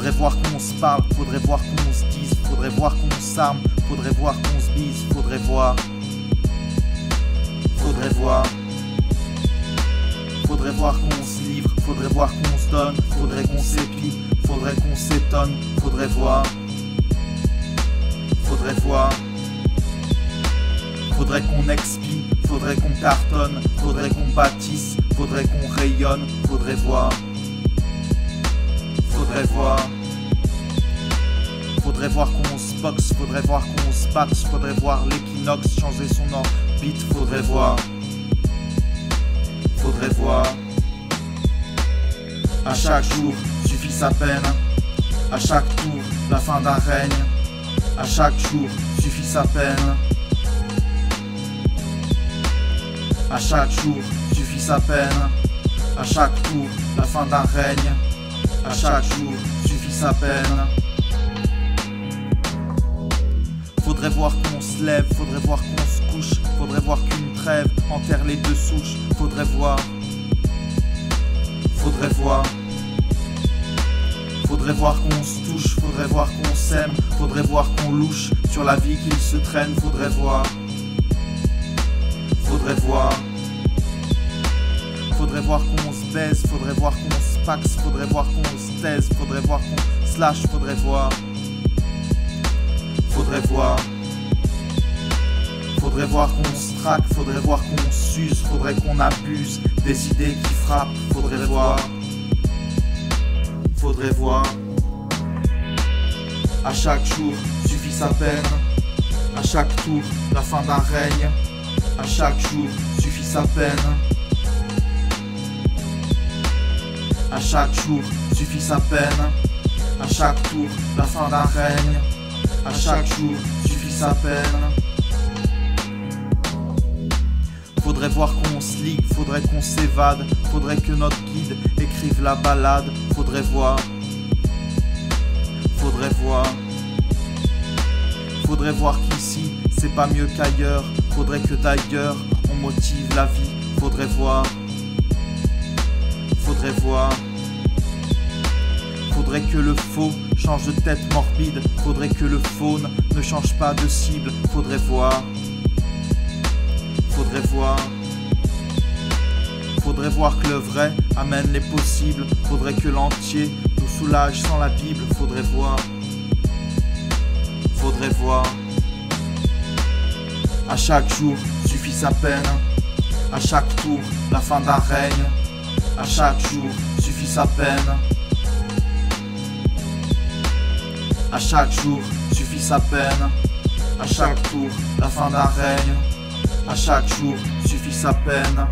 Faudrait voir qu'on se parle, faudrait voir qu'on se dise, faudrait voir qu'on s'arme, faudrait voir qu'on se bise, faudrait voir. Faudrait voir. Faudrait voir qu'on se livre, faudrait voir qu'on se donne, faudrait qu'on s'épie, faudrait qu'on s'étonne, faudrait voir. Faudrait voir. Faudrait qu'on expie, faudrait qu'on cartonne, faudrait qu'on bâtisse, faudrait qu'on rayonne, faudrait voir. Faudrait voir. Faudrait voir qu'on se boxe, faudrait voir qu'on se batte, faudrait voir l'équinoxe changer son orbite, faudrait voir. Faudrait voir. À chaque jour suffit sa peine, à chaque tour la fin d'un règne, à chaque jour suffit sa peine. À chaque jour suffit sa peine, à chaque tour la fin d'un règne, à chaque jour suffit sa peine. Faudrait voir qu'on se lève, faudrait voir qu'on se couche, faudrait voir qu'une trêve enterre les deux souches, faudrait voir. Faudrait voir. Faudrait voir qu'on se touche, faudrait voir qu'on s'aime, faudrait voir qu'on louche sur la vie qu'il se traîne, faudrait voir. Faudrait voir. Faudrait voir qu'on se baise, faudrait voir qu'on se paxe, faudrait voir qu'on se taise, faudrait voir qu'on se lâche, faudrait voir. Faudrait voir. Faudrait voir qu'on se traque, faudrait voir qu'on s'use, faudrait qu'on abuse des idées qui frappent, faudrait voir. Faudrait voir. À chaque jour suffit sa peine, à chaque tour la fin d'un règne, à chaque jour suffit sa peine. À chaque jour suffit sa peine, à chaque tour la fin d'un règne, à chaque jour suffit sa peine. Faudrait voir qu'on se ligue, faudrait qu'on s'évade, faudrait que notre guide écrive la balade, faudrait voir. Faudrait voir. Faudrait voir qu'ici c'est pas mieux qu'ailleurs, faudrait que d'ailleurs on motive la vie, faudrait voir. Faudrait voir. Faudrait que le faux change de tête morbide, faudrait que le faune ne change pas de cible, faudrait voir. Faudrait voir. Faudrait voir que le vrai amène les possibles, faudrait que l'entier nous soulage sans la Bible, faudrait voir. Faudrait voir. À chaque jour suffit sa peine, à chaque tour la fin d'un règne, à chaque jour suffit sa peine. À chaque jour suffit sa peine, à chaque tour la fin d'un règne, à chaque jour suffit sa peine.